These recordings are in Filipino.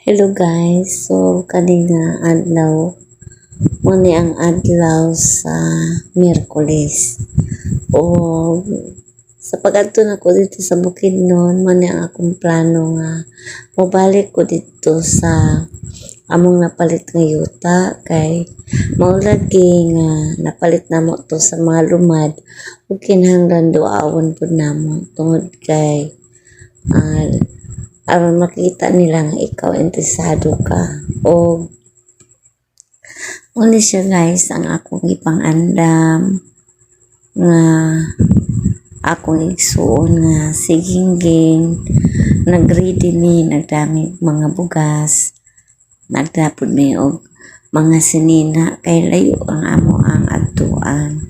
Hello guys, so kanina adlaw mo ni ang adlaw sa Miyerkules. O sa pag-adto na ko dito sa Bukidnon, mo ni ang akong plano nga mobalik ko dito sa among napalit nga yuta kay maulagi nga napalit namo to sa mga lumad ug kinahanglan duawon pud namo tungod kay aron makita nila nga ikaw interesado ka. O uli siya guys ang akong ipang-andam nga akong igsuon nga sigingging nagready mi nagdami mga bugas nagdapod mi og mga sinina kay layo ang amo ang adtuan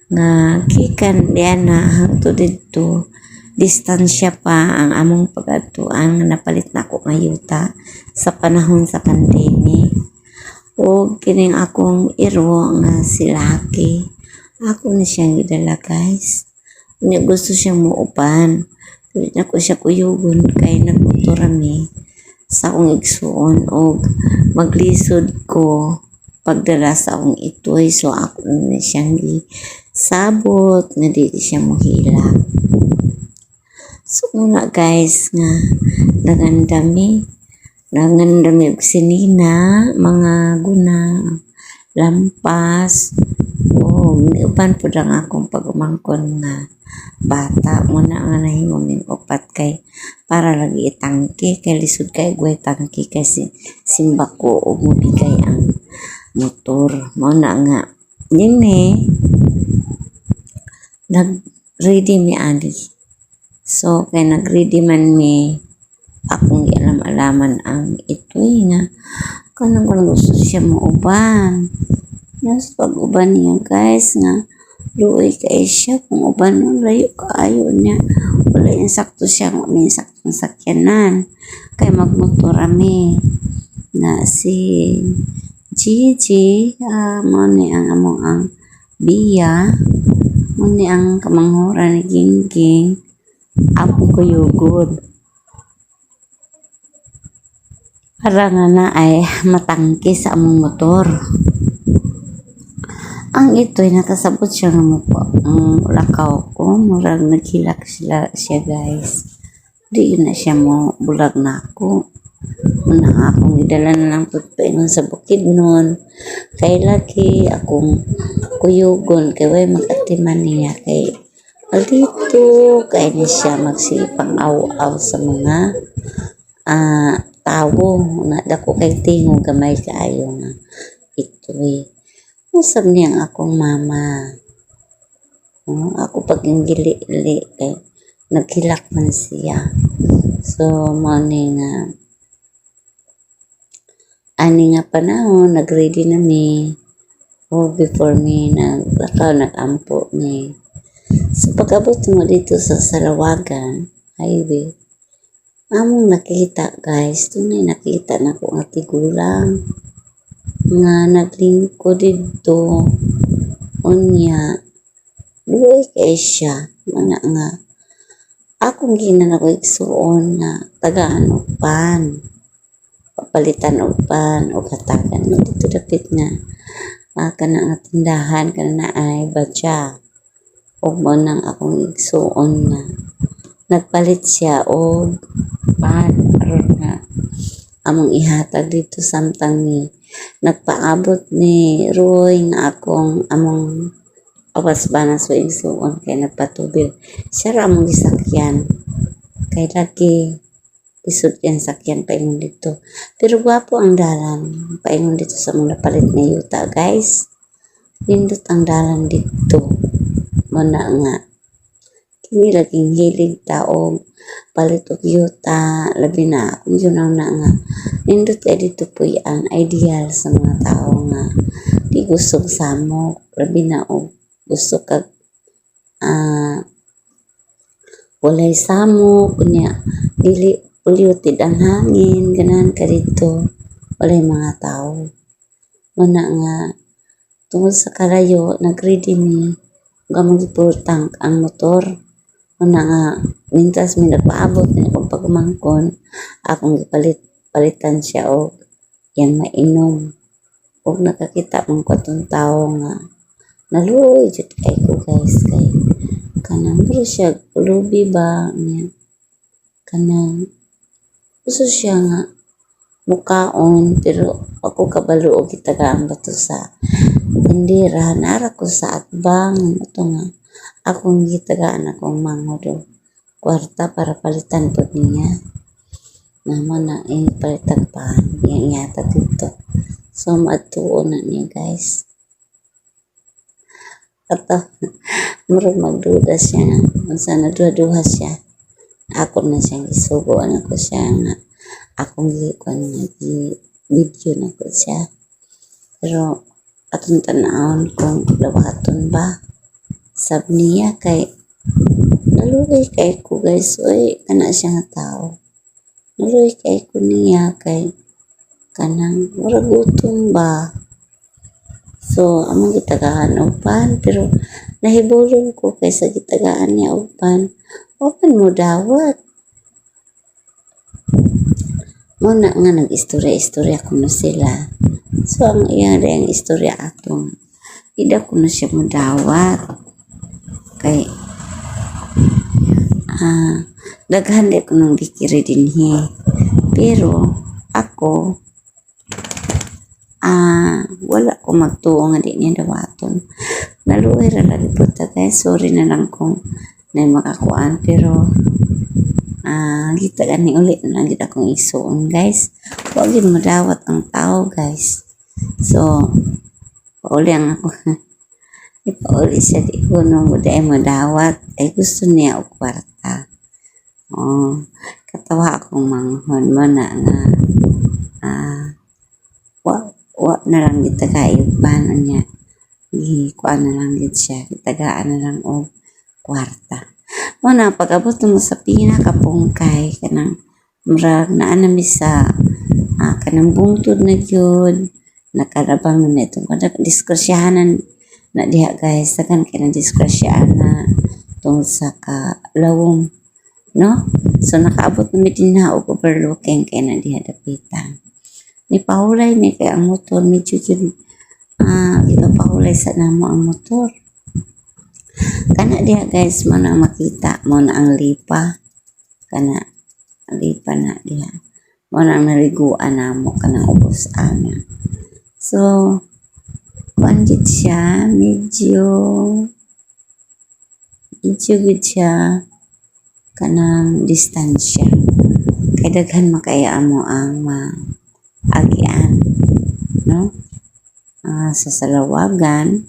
nga gikan diana hangtod didto distansya pa ang among pag-adtuan nga napalit na ako nga yuta sa panahon sa pandemic. O kining akong iro nga si Lucky, ako na siyang gidala guys. Unya gusto siyang muuban. Pilit na ko siya kuyugon kay nagmotorami sa akong igsuon o maglisod ko pagdala sa akong itoy. So ako na siyang sabot nga di siya mohila. So muna guys nga nagandami og sinina, mga guna, lampas, o upan po lang akong pagumangkon nga bata. Muna nga nahimo min upat kay para lagi itangki kay lisod kay guay tangki kay simba ko o mubigay ang motor. Muna nga yun nag-ready mi ani. So, kay nag-ready man mi, akong alam-alaman ang ito'y nga. Kanang kung gusto siya mauban. Yes, pag-uban niya guys nga, luoy kay siya, kung uban nun, layo kaayo niya. Wala yung sakto siya, may saktong sakyanan. Kay magmotorami na si Gigi, mo ni ang among ang biya, mo ni ang kamanghura ni Gingging, ako kuyugod para nga na ay matangki sa among motor. Ang ito'y nakasabot siya nga mo po ang lakaw ko, murag naghilak siya guys. Di na siya mo bulag na ako. Muna akong idala na lang po sa Bukidnon kay lagi akong kuyugon kay way magatiman niya kay dito kaya niya siya magsipang aw-aw sa mga tao na dako kay tingog gamay kaayo nga ito'y usab niya ang akong mama. Ako pag gili kay naghilak man siya. So morning ani nga panahon nagready na mi before mi naglakaw nagampo mi. So pag-abot mo dito sa Salawagan Highway, among nakita guys, tunay nakita na ko nga tigulang nga naglingko dito. Unya, luoy kay siya, mana nga, akong ginana ko igsuon nga tagaan og pan, papalitan og pan o katagan mo dito dapit nga kana nga tindahan kana na ay batya. O mo nang akong igsuon nga nagpalit siya og pan aron nga among ihatag dito samtang ni nagpaabot ni Roy nga akong among awas banas so igsuon kay nagpatubil siya ra among gisakyan kay lagi isod yan sakyan paingon dito pero gwapo ang dalan paingon dito sa mga napalit nga yuta guys. Nindot ang dalan dito. Muna nga kini laging hilig taong palit og yuta labi na kung yun ang nga nindot kay dito po ang ideal sa mga tao nga di gusto samok labi na og gusto kag walay samok kunya dili polluted ang hangin ganan ka dito walay mga tao. Muna nga tungod sa kalayo nag-ready mi gamang tank ang motor. Muna nga mintas mi nagpaabot na akong pagmangkon akong gipalit palitan siya og yang mainom. Ug nakakita man ko tong tawo nga naluoy jud kay ko guys, kay kanang bro siya lubi ba niya, kanang gusto siya nga mukaon, pero ako kabalo og gitagaan ba to sa tindera, nara ko sa atbang ito nga akong gitagaan akong mangodo kwarta para palitan po niya naman na palitan pa niya yata dito. So matuon na niya guys, at murag magduda siya nga unsa naduha siya, ako na siyang isugoan ako siya nga akong gikuan nga video na ko siya, pero atong tanawon kung lawaton ba sab niya kay naluoy kay ko guys. Oy kana siya nga tao, naluoy kay ko niya kay kanang murag gutom ba. So among gitagaan upan, pero nahibulong ko kay sa gitagaan niya upan mo dawat mo na nga nag-istorya ko na sila. So ang iya ang istorya atong ida ko na siya mo dawat kay daghan di ko nang dikiri dinhi, pero ako wala ko magtuo nga di niya dawaton. Naluoy ra lagi po ta guys, sorry na lang kung na makakuan, pero kita gani ulit na lang kita kong isuon guys. Huwag yun madawat ang tao guys. So pauli ang ako ipauli siya di ko nung dahil madawat ay gusto niya o kwarta. Katawa akong manghon mo na nga wa na lang gitagayuban niya, kuan na lang gid siya, gitagaan na lang og kwarta. Mo na pag-abot mo sa pinakapungkay kanang murag naa na mi sa kanang bungtod na gyud, nakalabang na ito diskrasyahanan na diha guys, tagan kay na diskrasyahan na tungod sa kalawong, no? So nakaabot na mi dinha og overlooking kay na diha dapitan. Ni pahulay mi kay ang motor medyo jud pahulay sa namo ang motor. Kana diha guys mo na makita mo na ang lipa, kana lipa na diha mo na ang naliguan namo kanang ubos ana. So bandit siya medyo good siya kanang distansya kay daghan makaya mo ang agian, no? Sa Salawagan,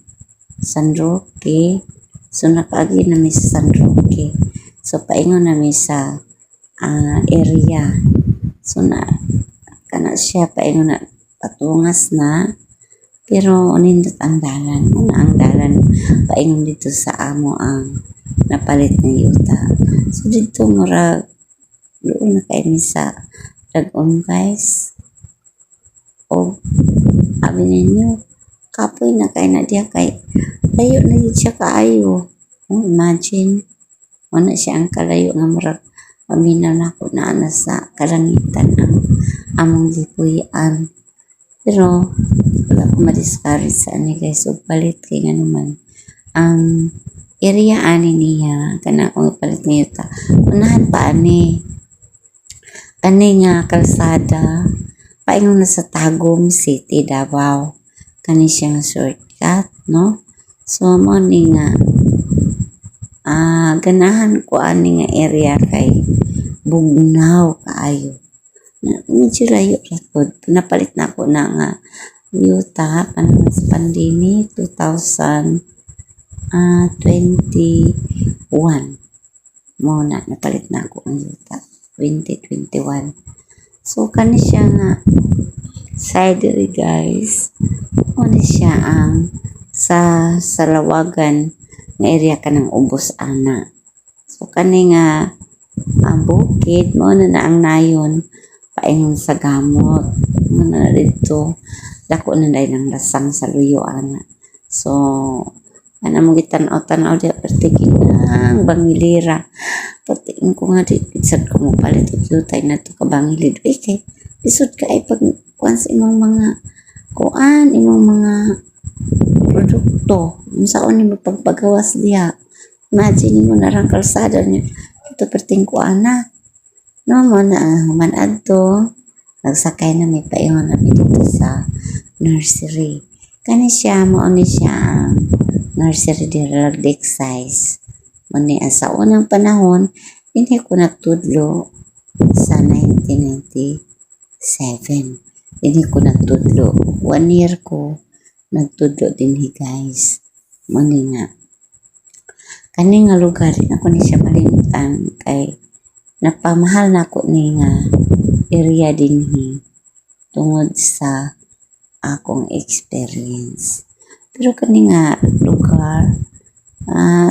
San Roque. So nakaagi na mi sa San Roque. So paingon na mi sa area. So na kana siya paingon na patungas na, pero unindot ang dalan. Una ang dalan paingon dito sa amo ang napalit na yuta. So dito murag doon na kay mi sa Dag-on guys. O abi ninyo kapoy na kay na diya kay layo na yun siya kaayo. Imagine wala siya ang kalayo nga murag paminaw na ako na sa kalangitan ang among gipuy-an. Pero wala ko ma-discourage sa ani guys, o palit kay nga naman ang area ani niya kana kung ipalit niyo ta unahan pa ani nga kalsada paingon na sa Tagum City, Davao. Kani siyang shortcut, no? So mo ni nga ganahan ko ani nga area kay bugnaw kaayo. Medyo layo ra pod. Napalit na ako na nga yuta panahon sa pandemic 2021. Mo na napalit na ako ang yuta 2021. So kani siya nga side guys. Ano siya ang sa Salawagan nga area kanang ubos ana. So kani nga ang bukid mo na ang nayon paingon sa gamot mo na dito dako na dai ng lasang sa luyo ana. So ana mo gitan-aw diya pertiking ang bangilira. Patiin ko nga di sad ko mo palit og yutay na to kabangilid. Uy kay isod ka ay pag kuan sa imong mga kuan, imong mga produkto. Unsaon nimo pagpagawas diha. Imagine mo na rang kalsada niyo. Ito perting kuan na. No mo na human adto. Nagsakay na may paingon na dito sa nursery. Kani siya mo ni siya ang nursery direct size. Mani sa unang panahon, hindi ko nagtudlo sa 1997. Hindi ko nagtudlo. 1 year ko nagtudlo din guys. Mani nga. Kani nga lugar, ako ni siya malimtan kay napamahal na ako ni nga area din tungod sa akong experience. Pero kani nga lugar,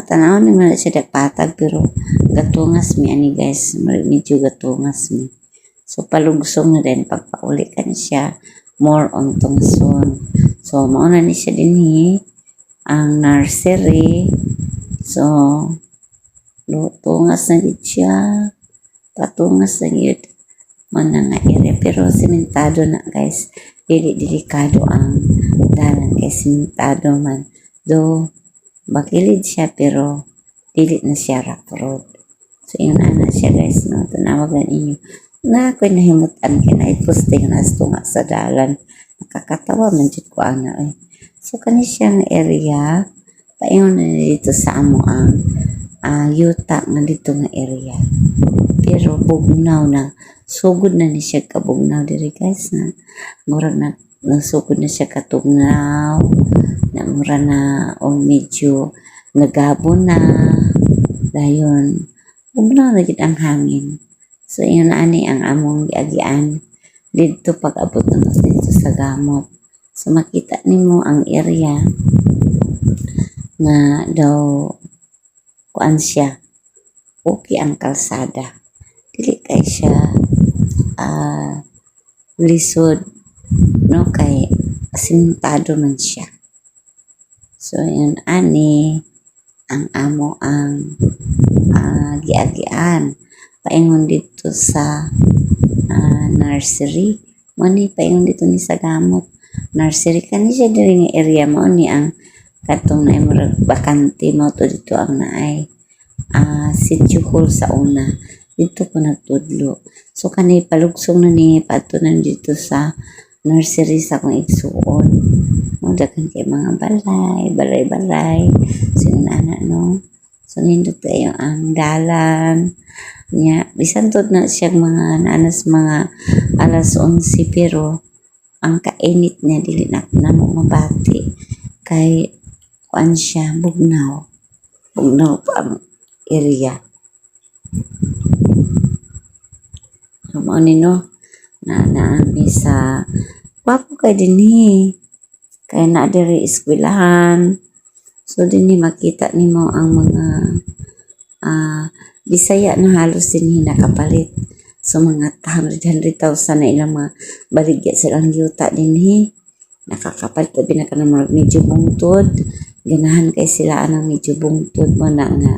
tanaw ni man siya dagpatag pero gatungas mi ani guys, medyo gatungas mi. So palugsong na din pagpauli ka na siya more on tungson. So mauna ni siya din ang nursery. So tungas na gid siya. Patungas na gid man nga area pero sementado na guys. Dili delikado ang dalan kay sementado man. Do bakilid siya pero dili na siya rough road. So yun na siya guys, no? Tanawagan inyo. Na ako'y nahimutan kaya na i-posting na tunga sa dalan. Nakakatawa man dyan ko ana eh. So kani siyang area, paingon na dito sa amo ang yuta nga dito nga area. Pero bugnaw na, sugod na ni siya kabugnaw diri guys na. Murag na nasugod na siya katugnaw. Na mura na o medyo nagabon na dayon bugnaw na gid ang hangin. So yun na ani ang among giagian dito pag abot na dito sa gamot. So makita nimo ang area na daw kuan siya okay ang kalsada, dili kay siya lisod no kay asintado man siya. So yun ani ang amo ang giagian paingon dito sa nursery. Mani paingon dito ni sa gamot nursery kani siya diri nga area mo ni ang katong na murag bakante mo to dito ang naay sitio hall sa una dito ko nagtudlo. So kani palugsong na ni pato na dito sa nursery sa akong igsuon. Dagan kay mga balay. Sinana no. So nindot tayo ang dalan. Nya bisan tod na siyang mga nanas mga alas 11 pero ang kainit niya dili na mo mabati kay kuan siya bugnaw pa ang area. So mao ni no na naami sa wapo kay dinhi kay na diri eskwelahan. So dinhi makita nimo ang mga Bisaya na halos dinhi nakapalit. So mga 100,000 na ilang mga baligya silang yuta dinhi. Nakakapalit tabi na ka na medyo bungtod. Ganahan kay sila anang medyo bungtod mo na nga.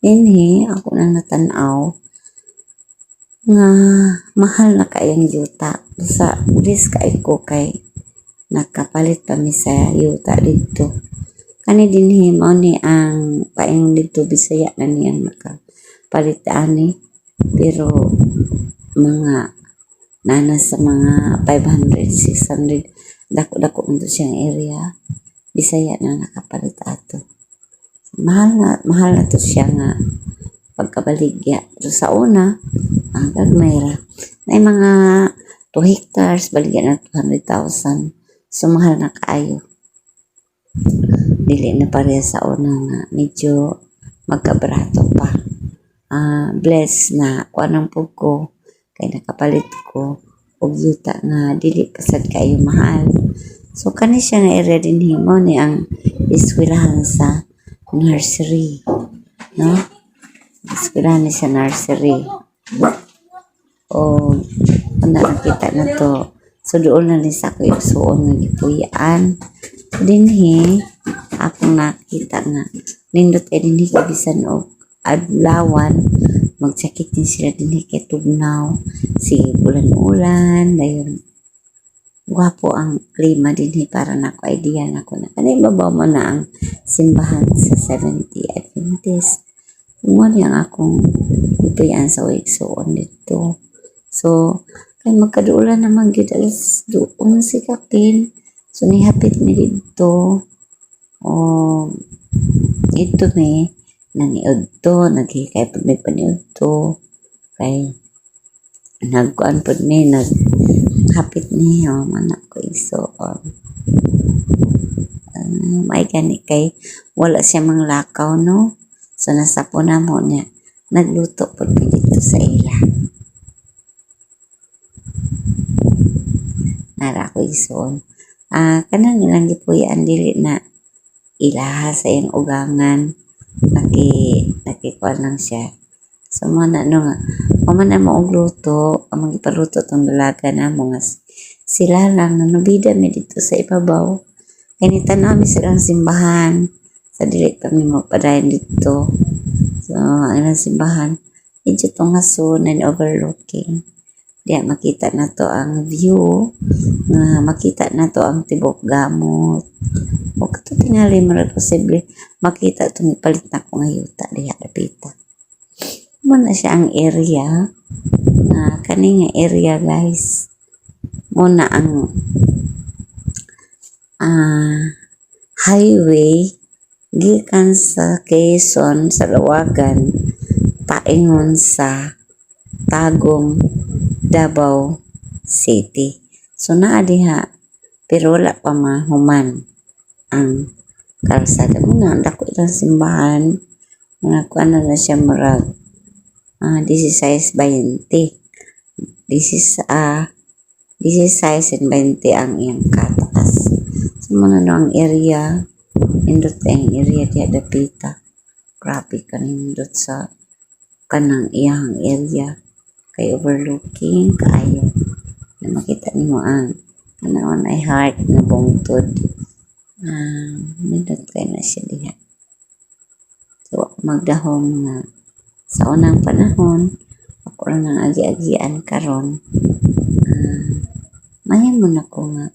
Dinhi ako nang natanaw nga mahal na kayang yuta. Sa ulis kay ko kay nakapalit kami sa yuta dito. Kani dinhi mao ni ang paingon dito Bisaya na niyang nakapalit ani pero mga nana sa mga 500 600 dako unto siyang area Bisaya na nakapalit ato. Mahal na to siya nga pagkabaligya. So sa una gagmay ra na mga 2 hectares baligya na 200,000. So mahal na kaayo. Dili na pareha sa una nga medyo magkabrato pa. Bless na kuanang po ko kay nakapalit ko og yuta nga dili kasad kayo mahal. So kani siya nga area din himo ni ang eskwelahan sa nursery, no? Eskwelahan ni sa nursery. O nakita na to. So doon na rin sa ko igsuon nga gipuyaan. Dinhi akong nakita nga nindot kay dinhi kabisan og adlawan magsakit din sila din kay tugnaw si ulan-ulan dayon gwapo ang klima din para nako idea nako na kanay babaw mo na ang simbahan sa 70 Adventist mo yang akong ipayan sa Wigsoon dito so kay magkaduulan naman gid alas 11 kapin so nihapit mi dito o ito may naniud to naghikay pag may paniud to kay nagkuan pud mi naghapit niya manak ko igsoon may gani kay wala siya manglakaw no so nasapo na mo niya nagluto pud mi dito sa ila nara ko igsoon kanang ilang gipuy-an dili na ilaha sa iyang ugangan nakikuan lang siya so mo na no nga man na mo og luto among ipaluto tong dalaga na mo nga sila lang nanubida mi dito sa ibabaw kay nitanaw mi silang simbahan sa dili kami magpadayon dito so ang simbahan medyo tong hason and overlooking diya makita na to ang view nga makita na to ang tibok gamot o kato tingali mo posible makita itong ipalit na ko nga yuta diya dapita mo na siya ang area kani nga area guys mo na ang highway gikan sa Quezon sa Lawagan paingon sa Tagum Davao City so naa diha pero wala pa mahuman ang kalsada mo na dako ilang simbahan mga kuan na siya murag 16-20 this is 16 and 20 ang iyang kataas so mo na no ang area indot ang area diya dapita grabe kanindot sa kanang iyang area kay overlooking kaayo na makita nimo ang kanang ay heart na bungtod nindot kay na siya diha so magdahom nga sa unang panahon ako lang ang agi-agian karon mahimo na ko nga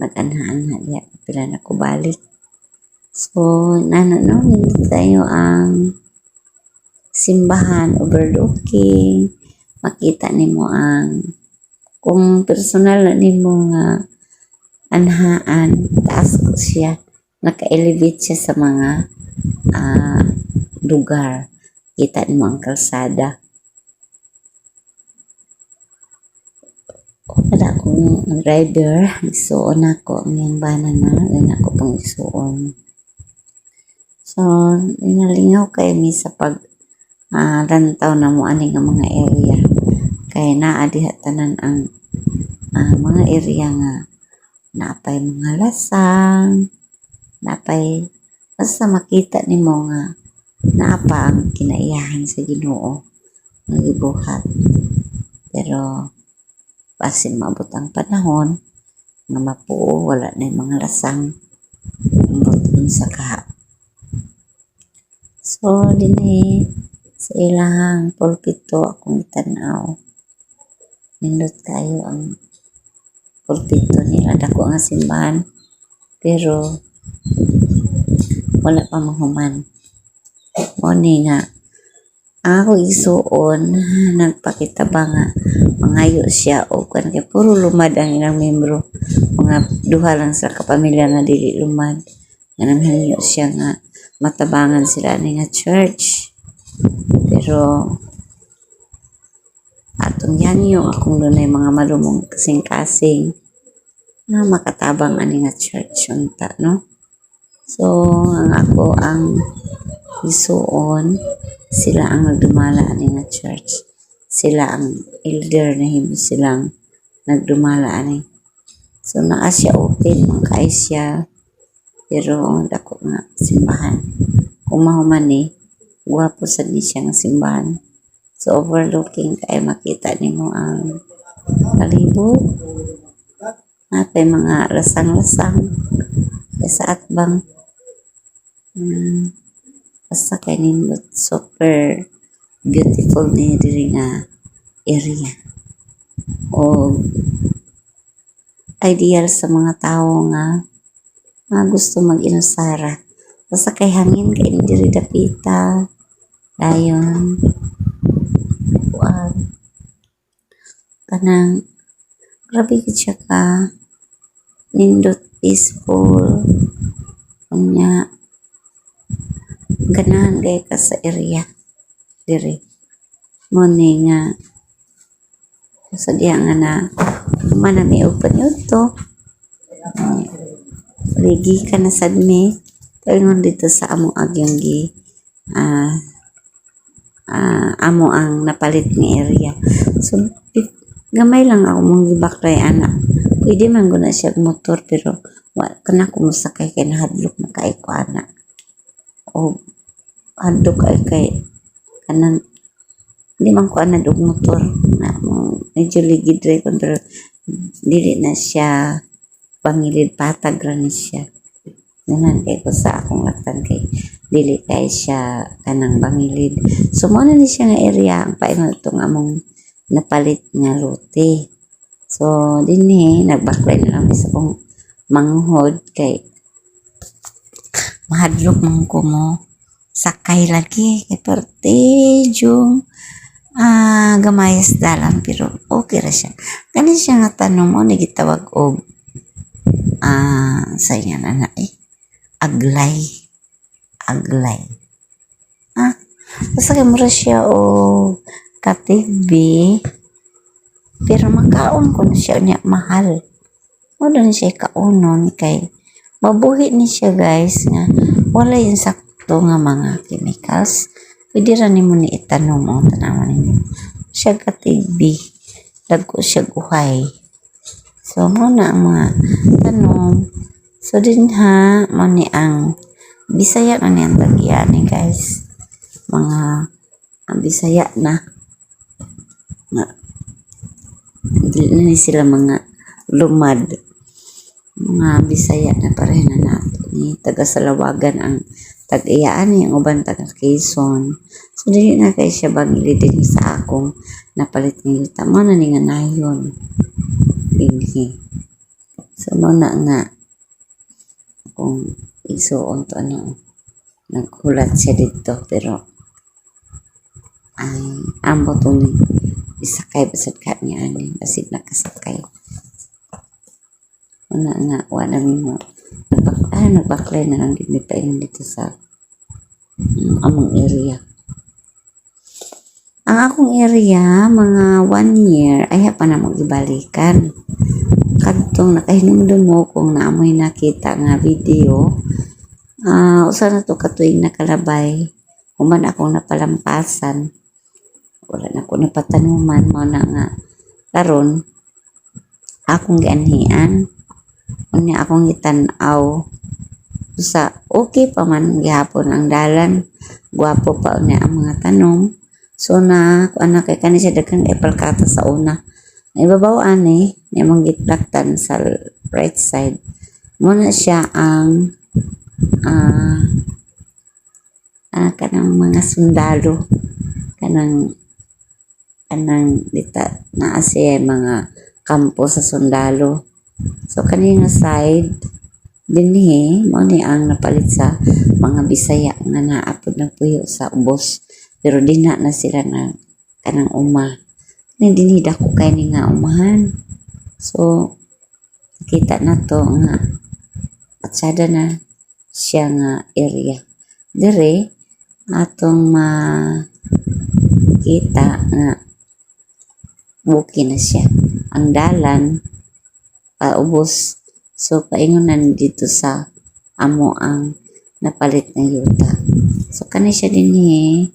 mag-anhaan diha pila na ko balik so nindot tayo ang simbahan overlooking makita nimo ang kung personal na nimo nga anhaan taas ko siya naka-elevate siya sa mga lugar kita nimo ang kalsada kada akong driver isuon ako ang iyang banan na ako pang isuon so inalingaw kay mi sa pag lantaw na mo ani nga mga area kay naa diha tanan ang mga area nga napay mga lasang napay basta makita nimo nga naapa ang kinaiyahan sa Ginoo nga gibuhat pero basin maabot ang panahon nga mapuo wala na yung mga lasang ambot sa kaha so dinhi sa ilang pulpito akong itanaw nindot kayo ang pulpito nila dako nga simbahan pero wala pa mahuman mo ni nga ako isuon nagpakita ba nga mangayo siya o kan kay puro lumad ang ilang membro mga duha lang sa kapamilya nga dili lumad nga nanghayo siya nga matabangan sila ni nga church pero atong yanyo akong dunay mga malumong kasing-kasing na makatabang ani nga church unta no so ang ako ang isuon sila ang nagdumala ani nga church sila ang elder na himo silang nagdumala ani so naa siya open man kay siya pero dako nga simbahan kung mahuman ni guwapo sad ni siya nga simbahan so overlooking kay makita nimo ang palibot natay mga lasang-lasang sa atbang basta kay nindot super beautiful ni diri nga area. O ideal sa mga tao nga gusto mag-inusara. Basta kay hangin kay diri dapita. Dayon kanang grabe gid siya ka nindot peaceful kanya ganahan kay ka sa area diri mo ni nga sa diya nga na manami og panyudto ligi ka na sad me paingon dito sa amo agyong gi amo ang napalit ni area. So gamay lang ako mong gibakray ana. Pwede man guna siya motor pero kana ko musakay kay nahadlok na kay ko ana. O hadlok ay kay kanan di man ko ana og motor na medyo ligid ray pero dili na siya pangilid patag ra ni siya. Nanan kay ko sa akong latan kay dili kay siya kanang bangilid. So mo na ni siya nga area ang paingon itong among napalit nga lote. So dinhi nagbaklay na lang sa kong manghod kay mahadlok man ko mo sakay lagi kay partedyo gamayas dalan pero okay ra siya. Kani siya nga tanong mo ni gitawag og sa yan ana aglay basta kay mura siya o katibi pero makaon ko na siya niya mahal mo doon siya kaunon kay mabuhi ni siya guys nga wala yung sakto nga mga chemicals pwede ra nimo ni itanom ang tanaman ninyo siya katibi dagko siya uhay so mo na ang mga tanom so din ha mo ni ang Bisaya na ni ang tagya ni guys mga Bisaya na hindi sila mga lumad mga Bisaya na pareho na nato ni taga Salawagan ang tag-iyaan ni ang uban taga Quezon so dili na kay siya bangili din sa akong napalit ni yuta mo na ni nga nayon hindi so mo na nga kung isuon to naghulat siya dito pero ay ambo to ni isakay basad ka niya ani basig nakasakay una nga wala mo nagbaklay na lang din paingon dito sa among area ang akong area mga 1 year ay pa na magibalikan kadtong nakahinumdum mo kung naamoy nakita nga video usa na to katuig nakalabay human akong napalampasan wala na ko napatanuman mo na nga karon akong gianhian unya akong gitan-aw sa okay pa man gihapon ang dalan gwapo pa unya ang mga tanom so na ana kay kani siya daghang ipalkata sa una ibabaw ani namang giplaktan sa right side mo na siya ang kanang mga sundalo kanang dita naa siya mga kampo sa sundalo so kani nga side dinhi mo ni ang napalit sa mga Bisaya nga naapod nagpuyo sa ubos pero di na sila na kanang uma dinhi dako kay ni nga umahan so kita na to nga atsada na siya nga area dire atong makita nga buki na siya ang dalan paubos so paingonan dito sa amo ang napalit na yuta so kani siya dinhi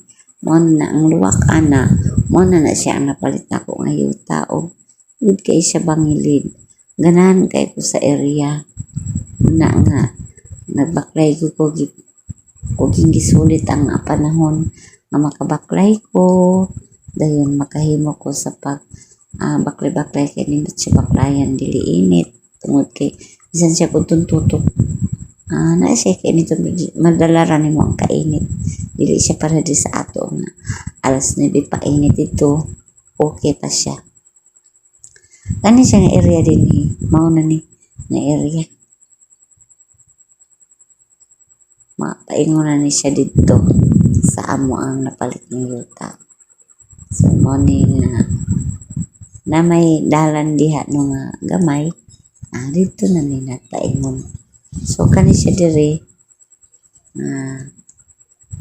mo na ang luwak ana mo na siya ang napalit na ko nga yuta o good kay siya bangilid ganahan kay ko sa area na nga nagbaklay ko gisulit ang panahon nga makabaklay ko dayon makahimo ko sa pag baklay kay nindot siya baklayan dili init tungod kay bisan siya kung tuntutok na siya kay nito madalaran nimo ang kainit Dili siya para di sa ato nga alas 9 pa init dito, okay pa siya. Kani siya nga area din ni, mao na ni nga area. Mapaingon na ni siya dito sa amo ang napalit ng yuta. So mo ni nga na may dalan diha no nga gamay, dito na ni nagpaingon. So kani siya diri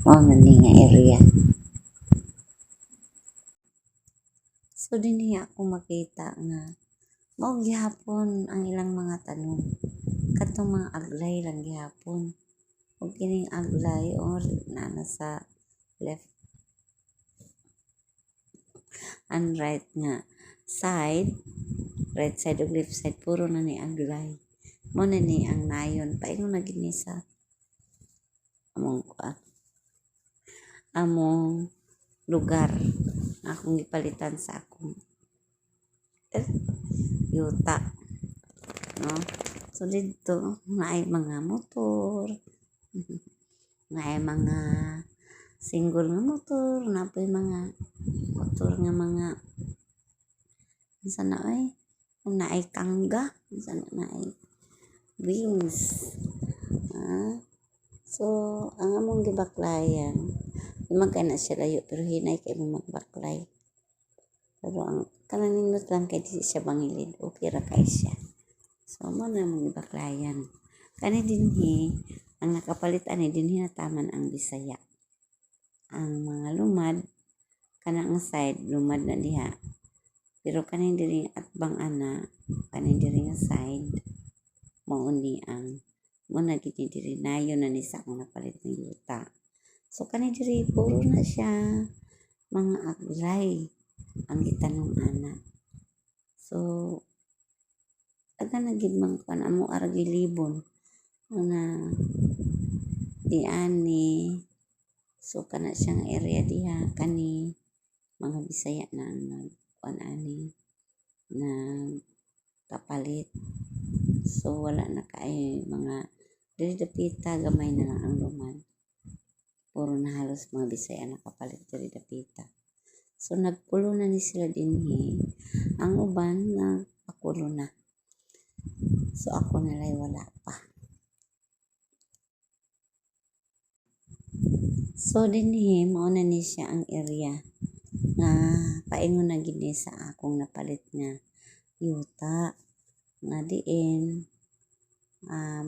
mao na ni nga area. So dinhi ako makita nga mao gihapon ang ilang mga tanom. Katong mga aglay lang gihapon. Ug kining aglay or na sa left and right nga side, right side ug left side puro na ni aglay. Mo na ni ang nayon paingon na gini sa among lugar akong gipalitan sa akong yuta, no? So dito naay mga motor, naay mga single nga motor, napoy mga motor nga mga unsa na naay kangga, unsa na naay wings. So ang among gibaklayan magkay na siya layo pero hinay kay mo magbaklay. Pero ang kanang lang kay di siya bangilid, okay ra kay siya. So mo na mong gibaklayan. Kani dinhi ang nakapalit ani dinhi na taman ang Bisaya. Ang mga lumad kana ang side lumad na diha. Pero kani diri atbang ana, kani diri nga side mao ni ang mo na gid diri nayon na ni sa akong napalit ng yuta. So kani diri puro na siya mga aglay ang gitanom ana. So aga na gid man kan amo aragilibon na di ani. So kana siyang area diha kani mga Bisaya na ang ani na kapalit. So wala na kay mga diri dapita gamay na lang ang lumad. Puro na halos mga Bisaya na kapalit diri dapita. So nagpulo na ni sila dinhi. Ang uban nagpakulo na. So ako nalay wala pa. So dinhi mao na ni siya ang area nga paingon na gid sa akong napalit nga yuta nga diin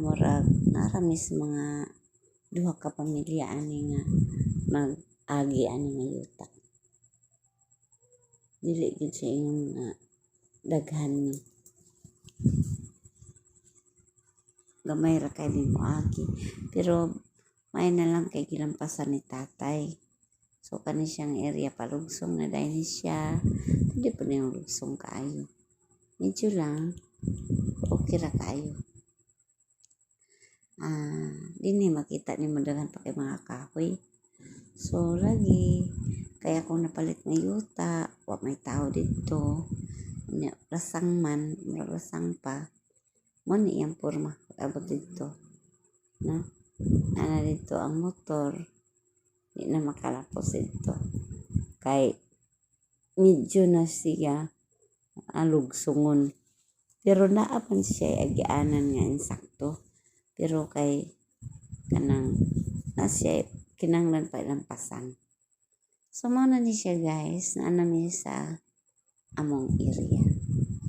murag naramis mga duha ka pamilya ani nga mag-agi ani nga yuta. Dili gid siya ingon nga daghan ni. Gamay ra kay din mo agi. Pero may na lang kay gilampasan ni tatay. So kani siyang area palugsong na dahil ni siya. Hindi pa na yung lugsong kaayo. Medyo lang okay ra kaayo. Dini makita ni mo daghan pa kay mga kahoy. So lagi kaya kung napalit nga yuta, wa may tao dito. Rasang man, rasang pa. Mo ni iyang porma abot dito. No? Ana dito ang motor. Di na makalapos dito. Kay medyo na siya lugsungon. Pero naapan siya agianan nga insakto. Pero kay kanang siya kinanglan pa lampasan. So mao na ni siya guys, na nami sa among area.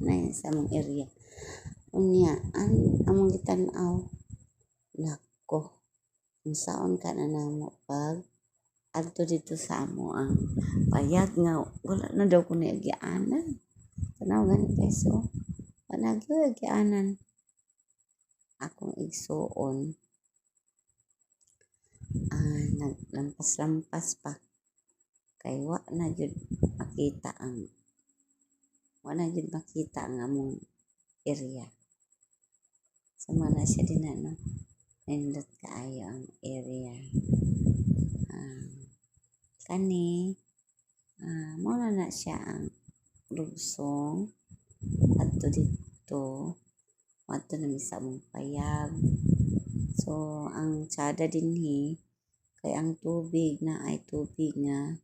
Na sa among area. Unya among gitan-aw nako. Unsaon ka na namo pag adto dito sa amo ang payag nga wala na daw ko ni agianan. Tanaw gani guys so. Wala gyud agianan. Akong igsuon naglampas-lampas pa kay wa na jud makita ang among area. So mana siya din no nindot kaayo ang area. Kani mo na siya ang lugsong adto dito adto na mi sa among payag. So ang tsada dinhi Kay ang tubig na ay tubig nga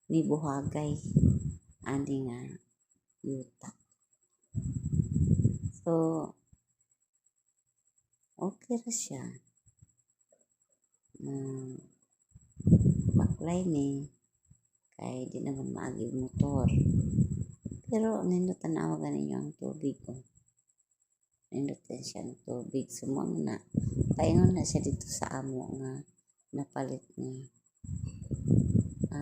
mibuhagay ani nga yuta. So okay ra siya. Baklay ni kay di naman maagi motor. Pero nindot tanawa ganinyo ang tubig ko. Nindot din siya ng tubig. Sumang na. Paingon na siya dito sa amo nga napalit nga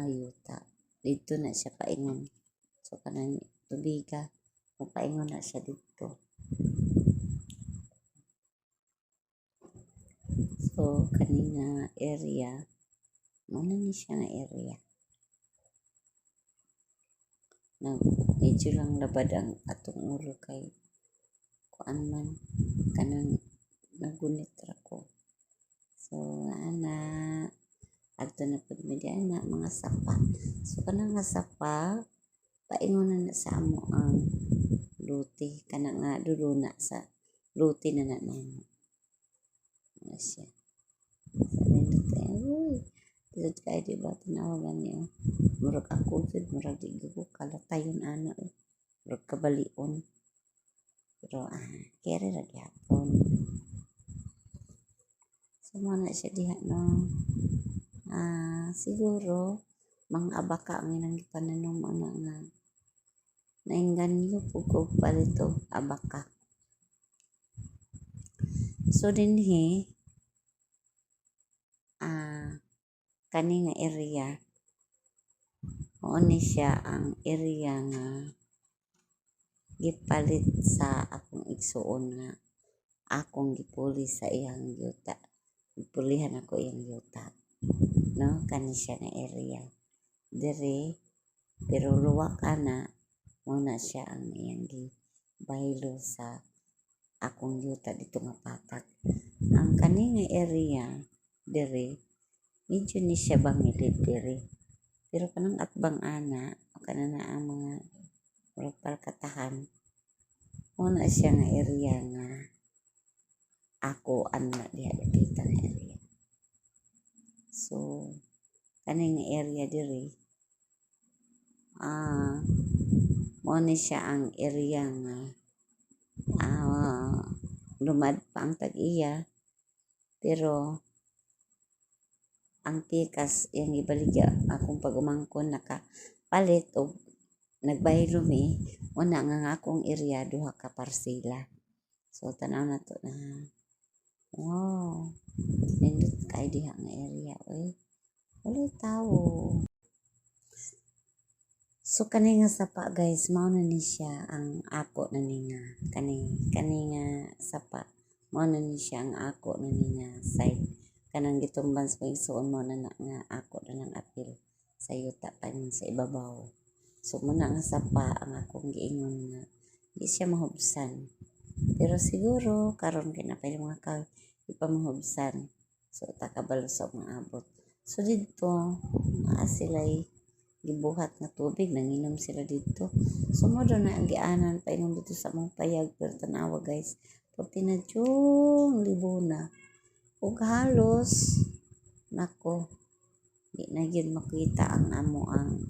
ayuta. Dito na siya paingon. So kanang tubiga. Kung paingon na siya dito. So kanina area. Muna ni siya nga area. Medyo lang labad ang atong ulo kay kuan man kanang nagunit ra ko. So ana adto na pud mi ana mga sapa. So kanang nga sapa paingon na sa amo ang luti kanang nga duluna sa luti na namo. Ano siya. So nindot uy. Dito kay di ba tanawagan niyo. Murag ako jud murag di ko kalatayon ana murag kabalion. Pero kere ra gyapon. So mo na siya diha no. Siguro mga abaka ang inang gipananom ana nga nainganyo pug ko palito abaka. So dinhi kani nga area mao ni siya ang area nga gipalit sa akong igsuon nga akong gipuli sa iyang yuta. Gipulihan ako iyang yuta. No, kani siya nga area. Dire pero luwak ana muna siya ang iyang gibaylo sa akong yuta dito nga patag. Ang kani nga area dire medyo ni siya bangilid dire. Pero kanang atbang ana kana na ang mga palkatahan muna siya nga area nga ako ana diha kita nga area. So kani nga area dire mao ni siya ang area nga lumad pa ang tag-iya pero ang pikas yang ibaligya akong pagumangkon nakapalit og nagbaylo mi una nga akong area duha ka parsela. So tanaw na to na wow nindot kay diha nga area walay tawo. So kani nga sapa guys mao na ni siya ang ako na ni nga kani nga sapa mao na ni siya ang ako na ni nga side kanang gitumban sa igsuon mo na nga ako na nang apil sa yuta pa sa ibabaw. So muna nga sapa ang akong giingon nga di siya mahubsan. Pero siguro karon kay na pwede mga ka ipamahubsan. So takabalo sa mga abot. So dito sila'y gibuhat nga tubig nanginom sila dito. So mo na ang gianan paingon dito sa mong payag pero tanawa guys. Pati na yung libuna. Ug halos nako di na gyud makita ang amo ang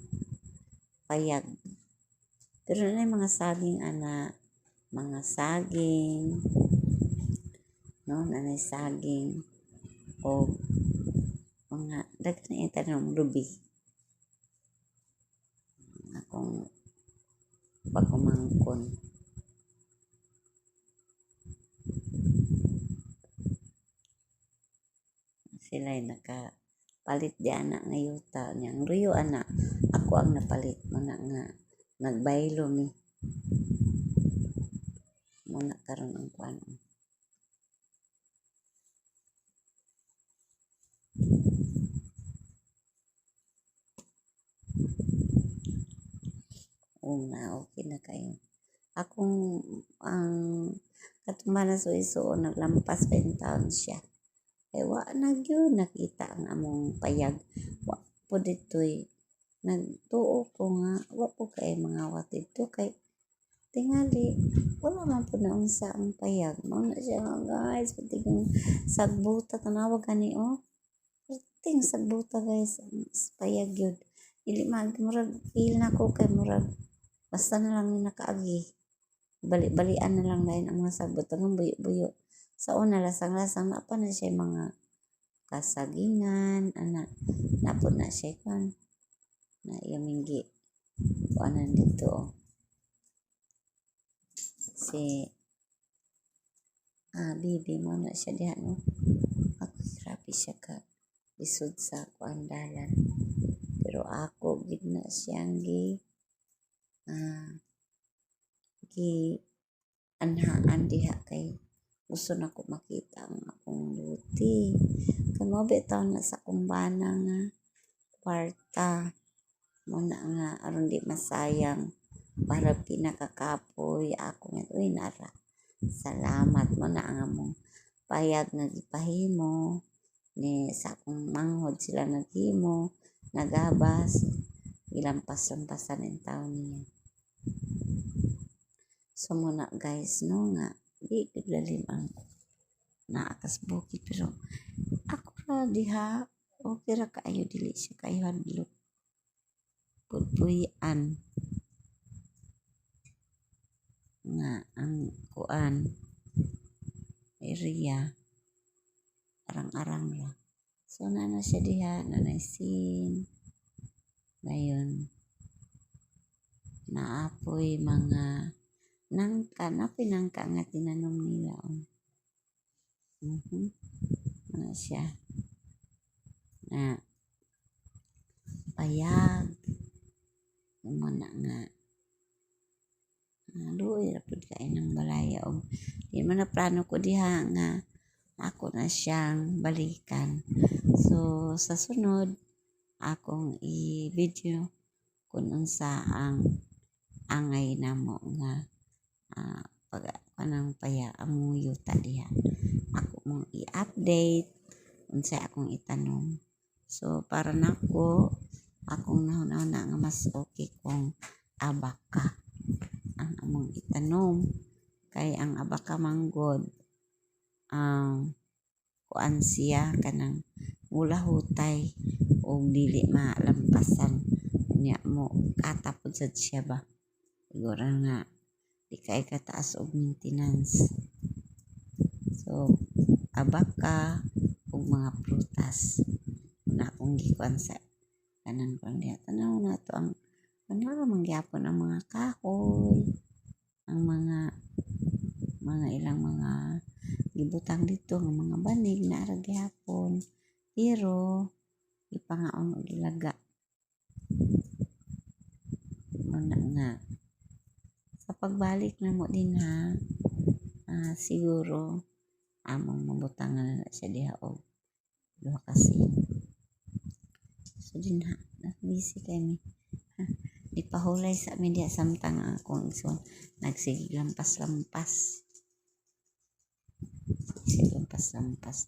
payag. Pero na mga saging ana mga saging no nanay saging o mga daghan na tanong lubi akong pagumangkon. Sila'y nakapalit di ana nga yuta niyang riyo ana ako ang napalit muna nga nagbaylo mi muna karon ang kuan. Na okay na kayo. Akong ang katumana so isuon naglampas pa yung taon siya. Wa na gyud nakita ang among payag. Wa po ditoy nagtuo ko nga wa po kay mga watid to kay tingali wala man po na unsa ang payag. Mao na siya guys pati kung sagbuta tanawag kani Ting sa buta guys, ang payag yun. Dili man murag feel na ko kay murag basta na lang yung nakaagi. Bali-balian na lang dahil ang mga sagbot ang buyo-buyo. Sa una lasang-lasang na pa na siya mga kasagingan, napo na siya kan na yaminggi. Kuanan dito. Si bibi mo na siya diha no. Ako grabe siya ka lisod sa kuandalan. Pero ako gid na siyang gi anhaan diha kay gusto na ko makita ang akong luti. Kay mo bitaw na sa kumbana nga kwarta mo na nga aron di masayang para pinakakapoy ako nga uy nara. Salamat mo na ang among payag nga gipahimo ni sa akong manghod sila naghimo nagabas ilampas-lampasan in taon niya. So muna guys no nga di lalim ang naakas bukid pero ako ra diha okay ra kaayo dili siya kayo hadlok pudpuyan nga ang kuan area arang-arang ra. So na siya diha nanaysin ngayon naapoy mga nangka napoy nangka nga tinanom nila na siya na payag umana nga luoy ra pud kay ng balaya di man na plano ko diha nga ako na siyang balikan. So sa sunod akong i-video kung unsa ang angay namo nga pag anang paya ang yuta diha. Ako mong i-update unsa akong itanom. So para nako akong nahunaw na nga mas okay kung abaka ang among itanom kay ang abaka manggod kuan siya kanang mulahutay o dili malampasan niya mo katapod sad siya ba siguro nga di kay kataas og maintenance. So abaka ug mga prutas na akong gikuan sa kanang kuan diha tanaw na to ang kanara mangyapon ang mga kahoy ang mga ilang mga gibutang dito ng mga banig na ara gihapon pero ipangaon og ilaga mana nga sa pagbalik na mo din ha siguro among mabutangan na siya diha og duha ka so din ha busy kay mi ipahulay sa amin diha samtang akong igsoon nagsige lampas-lampas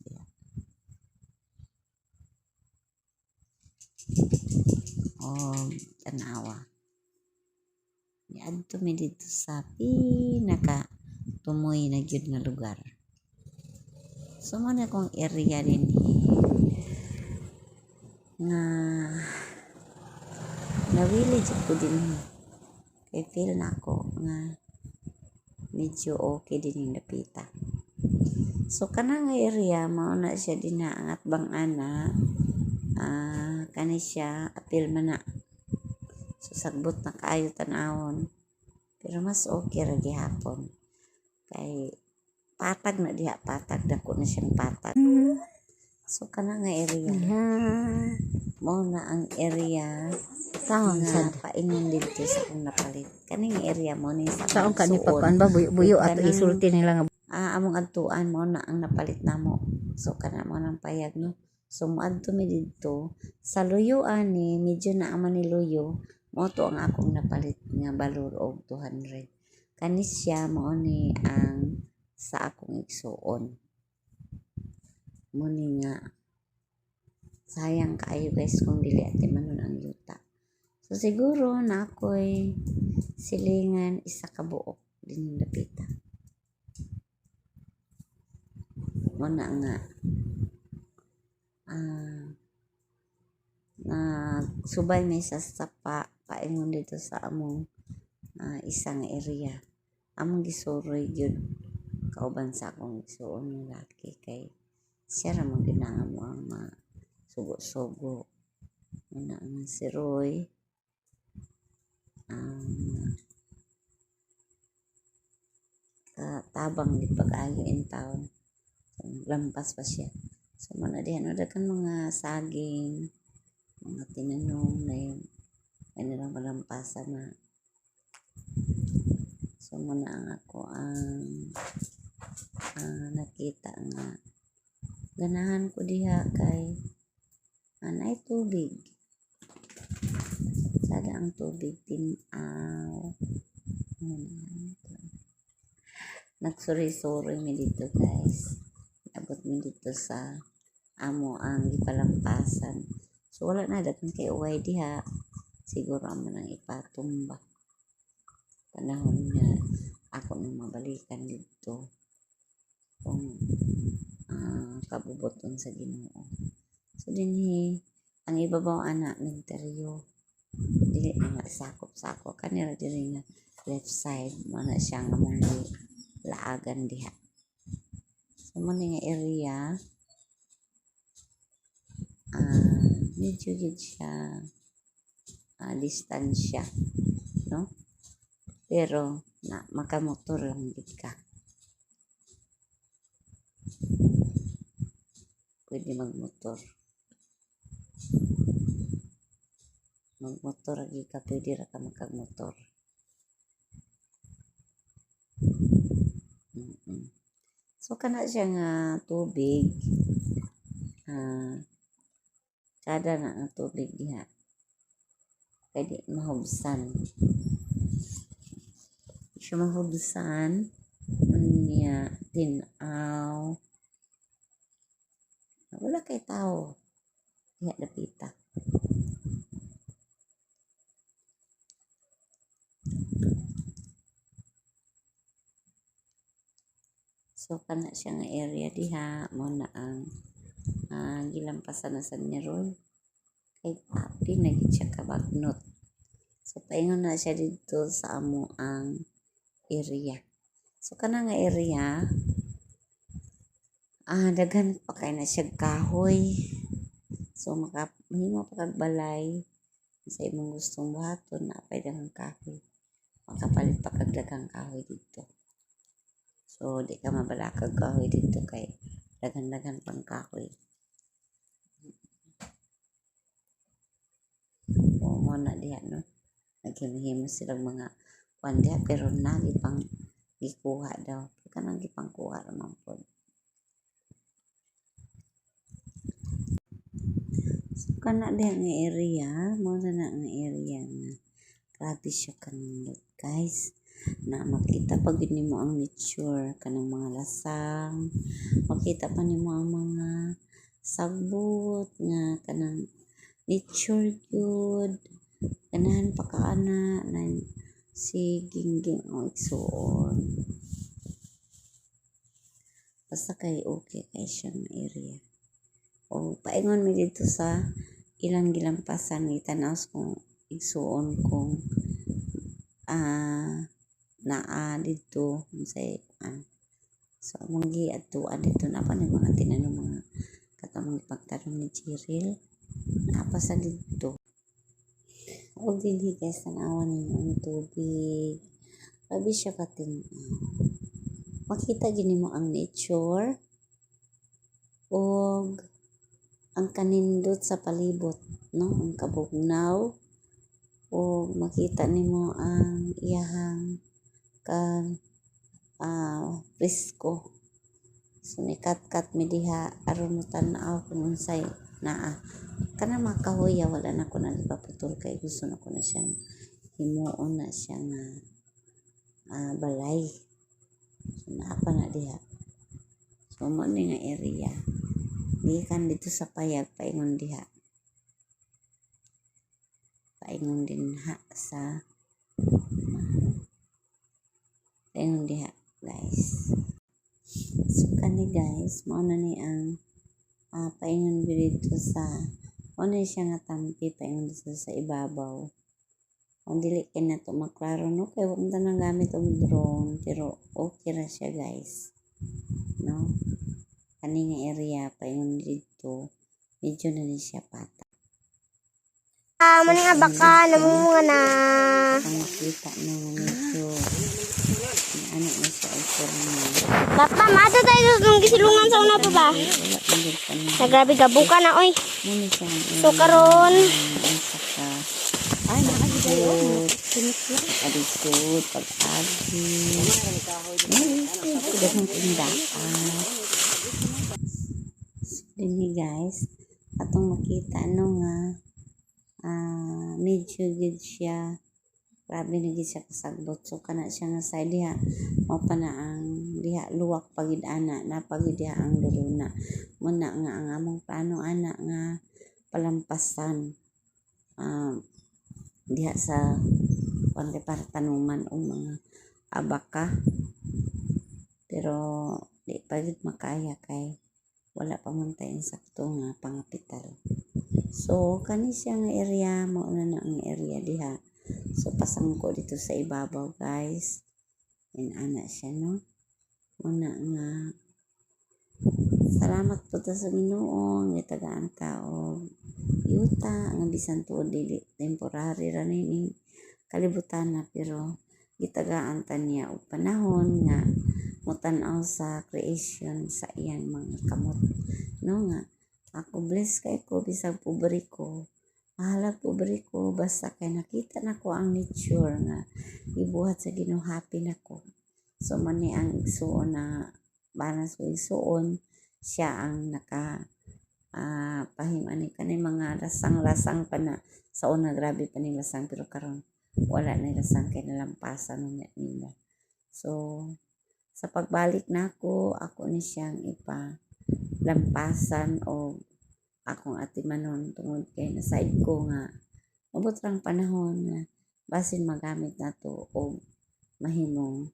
diha tanawa niadto mi dito sa pinaka tumoy na gyud nga lugar. So mo na kong area din nga nawili jud ko din kay feel na ako nga medyo okay din yung napita. So kanang area mao na siya din na ang atbang ana kani siya apil man na so sagbot na kaayo tanawon pero mas okay ra gihapon kay patag na diha patag dako na siyang patag. So kanang area mao na ang area nga paingon dito sa akong napalit kaning area mo ni sa saon ka ni pagkuan ba buyo at isulti nila nga among adtuan mo na ang napalit namo. So kana mo nang payag no. So moadto mi dito sa luyuan ni medyo naaman ni luyo mo to ang akong napalit nga balor og 200. Kani siya mao ni ang sa akong igsuon. Mo ni nga sayang kaayo guys kung dili ati manon ang yuta. So siguro na ako'y silingan isa ka buok din dapita. Mo na nga subay may sa sapa paingon dito sa among isang area. Among gisuroy gyud kauban sa akong igsuon nga laki kay siya ra man ginanga mo ang sugo-sugo. Una ang si Roy tabang di pag-ayo in town. Lampas pa siya. So muna diyan daghang mga saging, mga tinanong na yun. Ay nilang malampasan na. So muna ang ako ang nakita nga ganahan ko diha kay anay tubig. Sada ang tubig tinaw. Nagsuri-suri mi dito guys. Abot mi dito sa amo ang ipalampasan. So wala na daghang kay uway diha. Siguro amo nang ipatumba. Panahon nga ako nang mabalikan dito kung kabubuton sa Ginoo. So dinhi ang ibabaw ana minteryo dili na sakop-sakop kanira diri nga left side mo na siya nga mong laagan diha. So mo nga area medyo gid siya distansya, no? Pero makamotor lang gid ka. Pwede magmotor lagi ka, pwede ra ka makagmotor. So kana siya nga tubig kada na ang tubig diha kaya di mahubsan niya tinaw wala kay tao diha dapita. So kana siya nga area diha mo na ang gilampasan na sa ni Roy kay papi na gid siya kabagnot. So paingon na siya dito sa amo ang area. So kana nga area daghan pa kay na siya kahoy. So mahimo pa kag balay sa imong gustong buhaton na pay daghang kahoy. Makapalit pa kag daghang kahoy dito. So di ka mabalakag kahoy dito kay daghan-daghan pang kahoy. O mo na diha no. Naghimo silang mga kwan diha pero nagi pang gikuha daw. Kanang gipang kuha ra man pod. So kana diha nga area, mo na nga area nga grabe siya kanindot guys. Na makita pag nimo ang nature kanang mga lasang, makita pa nimo ang mga sagbot nga kanang nature good. Ganahan pa kaana na si Gingging o igsuon. Basta kay okay kay siyang area. O paingon mi dito sa ilang gilampasan itanaw kung igsuon kung naa dito say so among giadtuan dito na pa ni mga tinanong mga katamang pagtanong ni Cheryl naapa sa dito o dinhi guys tanawan ninyo ang tubig grabe siya katinaw makita gini mo ang nature o ang kanindot sa palibot no ang kabugnaw o makita nimo ang iyahang presko. So nikat-kat mi diha aron mo tan-aw kung unsay naa. Kana mga kahoy wala na ko na ipaputol kay gusto na ko na siyang himuon na siya nga balay. So naapa na diha. So mo ni nga area. Gikan dito sa payag paingon diha. Paingon din sa paingon diha guys. So kani guys mao na ni ang paingon dito sa Ano siya nga tampi pa yung sa ibabaw. Ang dili kay na to maklaro no kay wag ta nang gamit og drone pero okay ra siya guys. No? Kani nga area pa yung dito medyo na ni siya pata. Mani nga baka namunga na. Ang makita na medyo ano na siya ay forma. Papa, mata tayo sa gisilungan sa una pa ba? Wala na din pa niya. Na grabe gabuka na oy. Muna siya ang So karon ang saka ay nakagigayot adisod pag-agi kuda ng tindahan dini guys atong makita ano nga medyo gid siya grabe na gid siya kasagbot so kana siya nga side diha mao pa na ang diha luwak pagid ana napagid diha ang luluna muna nga ang among plano ana nga palampasan diha sa pante para tanuman o mga abaka pero di pa gid makaya kay wala pa man tayong sakto nga pangapital so kani siya nga area mao na ang area diha so pasangko dito sa ibabaw guys ana siya no muna nga salamat po ta sa Ginoo nga tagaan ta og yuta nga bisan tuod dili temporary ra ni kalibutan na pero gitagaan ta niya og panahon nga motan-aw sa creation sa iyang mga kamot no nga ako bless kay ko bisag pobre ko mahalag pobre ko basta kay nakita nako ang nature nga gibuhat sa Ginoo happy nako so mani ang igsuon na banas ko igsuon siya ang naka pahimani kani mga lasang-lasang pa na sa una grabe pa ni lasang pero karon wala na lasang kay nalampasan na nila so sa pagbalik nako ako ni siyang ipalampasan o akong atimanon tungod kay na side ko nga mabot rang panahon na basin magamit nato og mahimong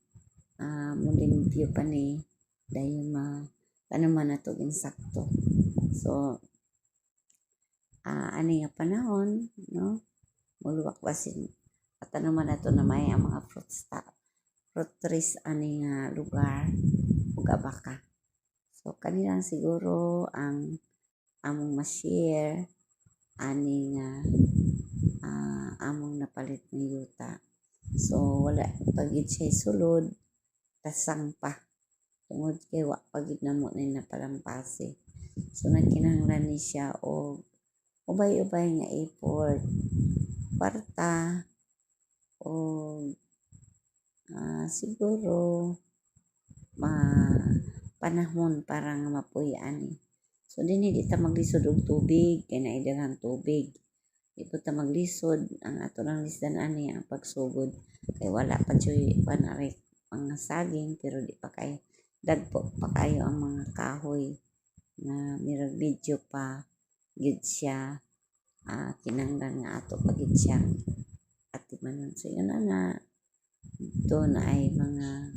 mulimpyo pa ni dayon tanuman nato insakto so ani nga panahon no muluwak basin at tanuman nato na may ang mga fruit trees ani nga lugar ug abaka so kanilang siguro ang among ma-share ani nga among napalit ni yuta so wala pagid siya sulod tasang pa tungod kay wa pagid namo ni napalampasi so nagkinahanglan ni siya og ubay-ubay nga effort kwarta o siguro panahon para nga mapuy-an so dinhi di ta maglisod og tubig kay naay daghang tubig di po ta maglisod ang ato lang lisdan ani ang pagsugod kay wala pa joy panarek mga saging pero di pa kay dagpo pa kayo ang mga kahoy na mirag video pa gid siya kinanglan nga ato pagid siya atimanon so yun na doon ay mga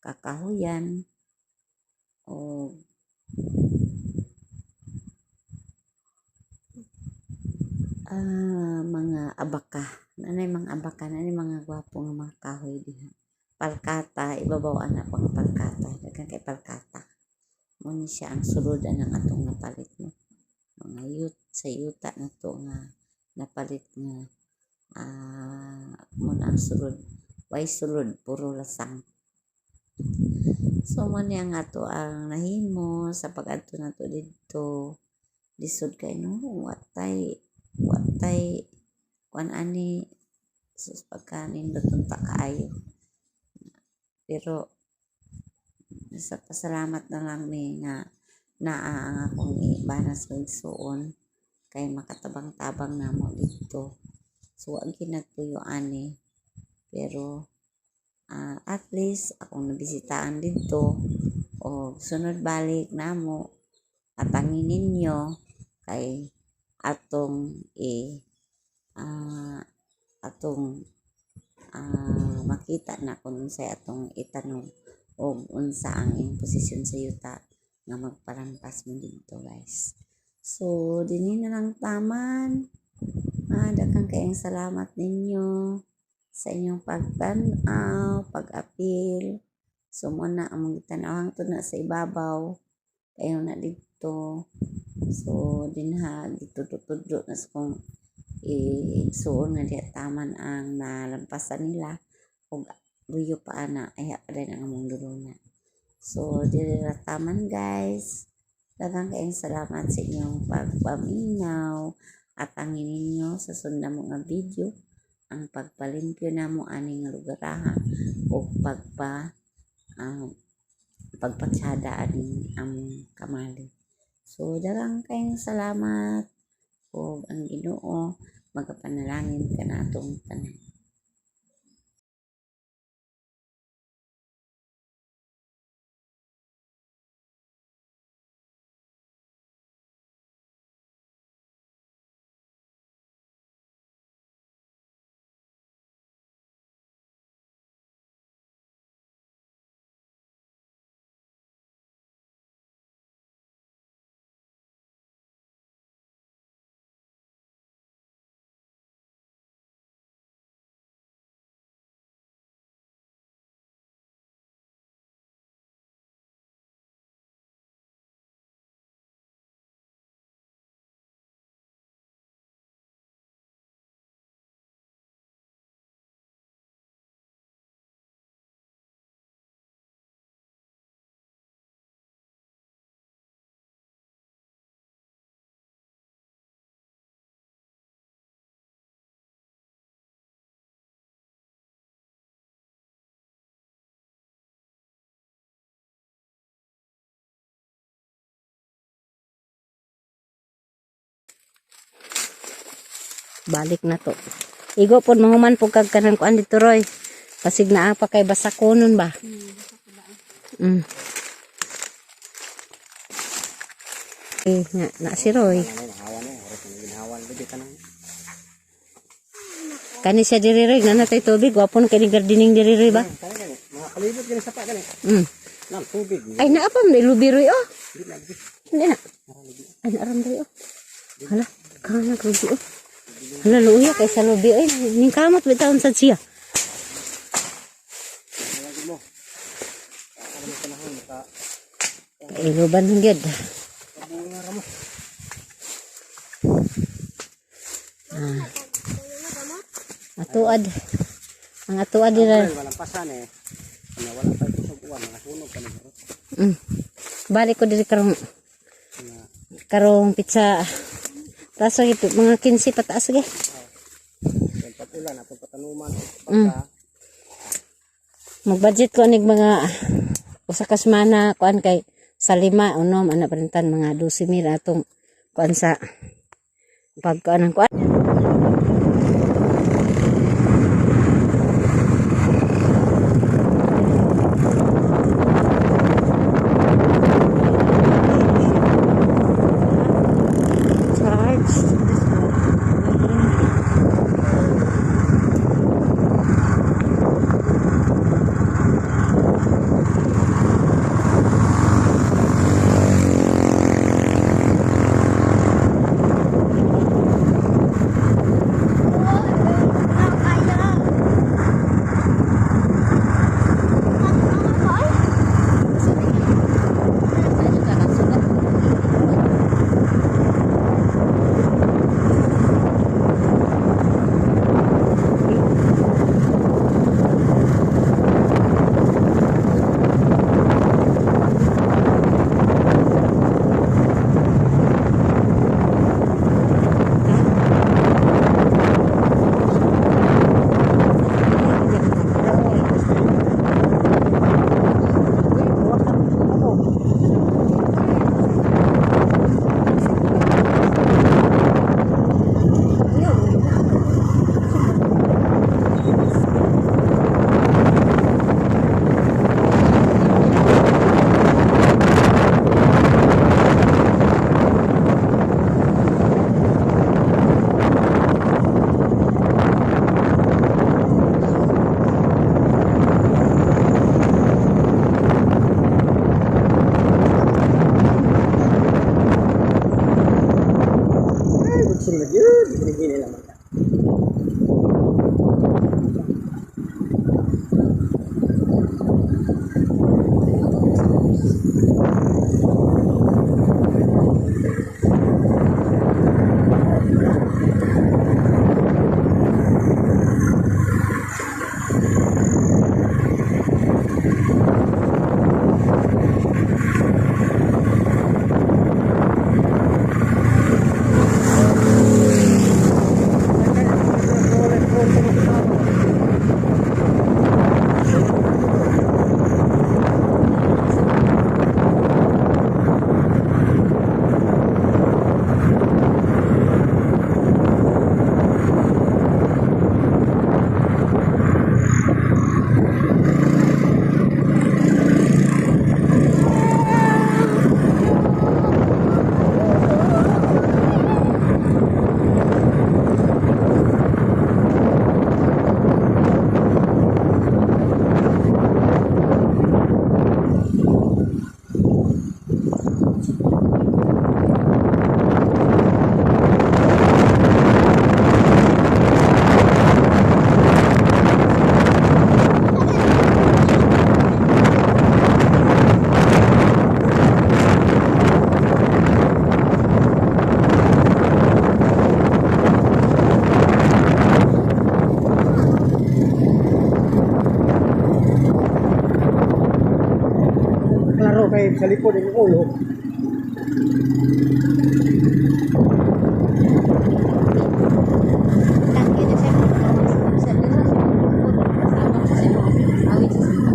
kakahuyan o mga abaka nanay mga abaka nanay mga gwapo nga mga kahoy diha palkata ibabaw ana pang palkata daghang kay palkata mo ni siya ang suludan ng atong napalit mo mga sa yuta na to nga napalit nga mo na ang sulod way sulod puro lasang so mo ni ang ato ang nahimo sa pag-adto nato didto lisod kay no watay kuan ani sus pagkanin doon ta kaayo pero sa pasalamat na lang ni nga naa ang akong ibanas ko igsuon kay makatabang-tabang namo dito so ang kinagpuyo ani pero at least akong nabisitaan dito o sunod balik namo atangin ninyo kay atong makita na kung unsay atong itanong o unsa ang iyong posisyon sa yuta nga magpalampas mo dito guys. So dinhi na lang taman. Daghang kayong salamat ninyo sa inyong pagtanaw, pag-apil. So muna ang gitanawang to na sa ibabaw kayo na dito. So dinha dito tutudlo na sa kong isuon nga diya taman ang nalampasan nila ug buyo pa ana ay rin ang among duluna. So dili ra taman guys. Daghang kayong salamat sa inyong pagpaminaw at angin ninyo sa sunod mo nga video ang pagpalimpyo namo ani nga lugaraha o pagpatsyada ani ang kamali. So daghang kayong salamat o ang Ginoo magapanalangin kanatong tanan. Balik na to. Igo po mahuman po kag kanang kuan dito Roy. Pasig naa pa kay basakonon ba? Nga na si Roy. Kani siya diri Roy na natay tubig wapon kay gardening diri Roy ba? Mga kalibot gani sa pa gani. Nang tubig. Ay naa pa may lubi Roy oh. Hindi na. Ay naaram Roy oh. Hala, kana lubi oh. Hala luya kay sa lubi ay ning kamot bitaon sad siya. Kay luban gyud. Atuad. Ang atuad dira. Walang pasan eh. Wala pa ito sa buwan. Mga sunog ka na. Balik ko diri karong pizza. Taas lagi mga 15 pataas lagi. Yung patulan at patanuman. Mag-budget ko nig mga usa ka semana kuan kay sa 5 unom ana parintan mga 12,000 atong kuan sa pagkuan ng kuan. kay sa likod yung ulo. Tangke na siya. Sa dito siya. Kasama ko siya. Awit sa sila.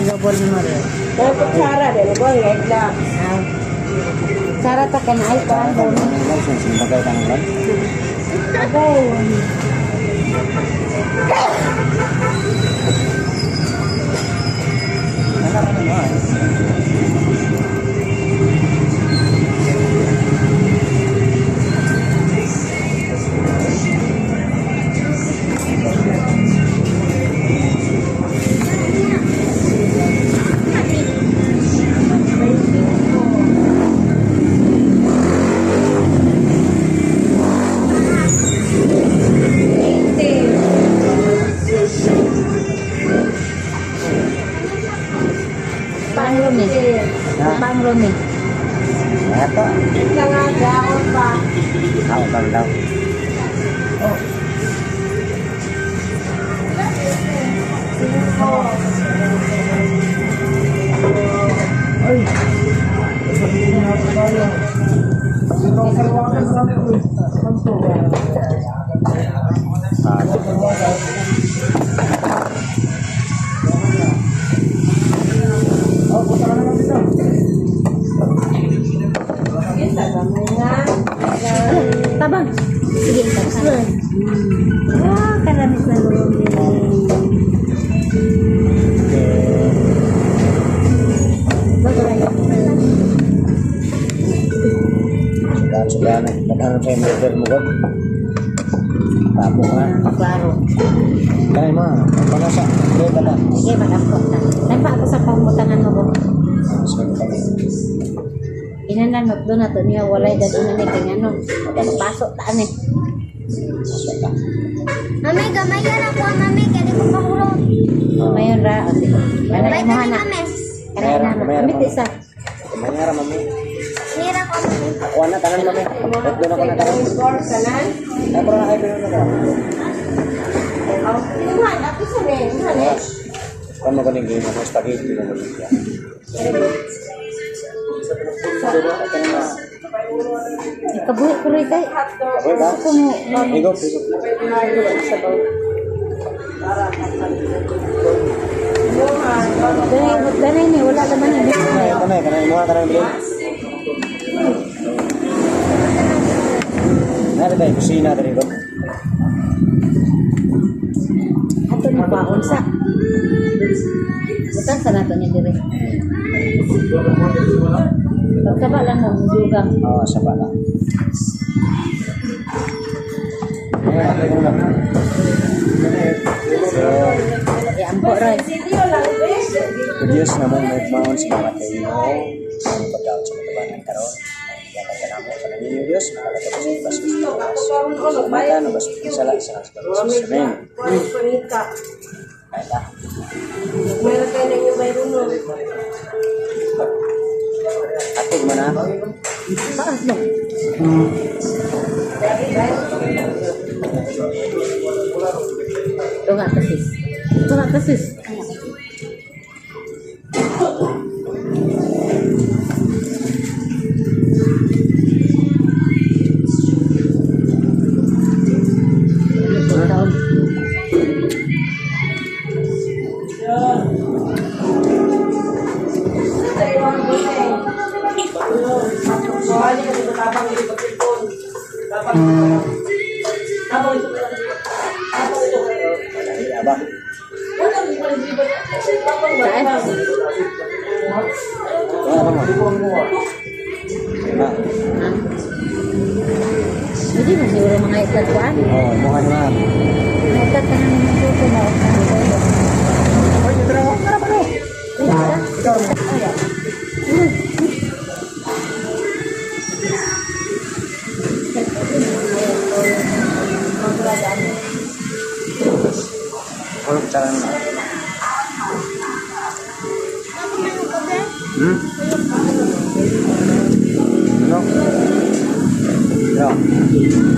Double mo rin. Dapat Sara, dahil ko, like lang. Sara ta ka na ay kuan mo. License, bagay ka naman. Agay. Pangro ni. Pangro ni. Ito. Nangagaon pa. Ako bang daw. Tabang. Sige, tabang. Ah, karamis na loob ni. Sudah kadang saya mikir mukot. Tapo nga. Klaro. Kaya mo, panasa. Kaya ka na. Sige, madapot na. Nampak ako sa pamutangan mo. Sige kami. Inanan doon na to niya walay dado na ni kanya no. Pasok taan eh. Mami, gamay yan ako, mami. Kaya ko pahulog. Mayon ra. Kana May mo kami, na. mami. Kana na. Amit isa. Mayara mami. Nira ko, mami. Ako na tanan mami. Tatlo na ko na tanan. Ay pero na kayo na ka. Kamu kan ingin mau spaghetti dan sebagainya. Ikabuhi ko rin kay. Apa ba? Ako mo. Higo, higo. Danay ni wala naman ni. Kanay mo kanay bro. Nada tayo kusina dari ko. Ato ni paon sa. Bukan sa nato ni dire. Pagkaba lang mo dugang. Oh, sa bala. Ampo rin. Diyos naman may maon sa mga kayo. Ang pagkaon sa katabangan karon. Yan ang kanamo sa ninyo Diyos. Nakalagay sa ipas sa Diyos. Mata na basta sala sa Jesus. Amen. Kaya. Meron kayo ng yung mayroon nun. Atig man ha. Paas no. Ito nga kasis. Ito nga kasis. Aba. Nah, Hindi mo siguro mga ikat kuan. oh, mukha naman. Ikat ka naman ng puto na Kalau bicara Ano? Ano?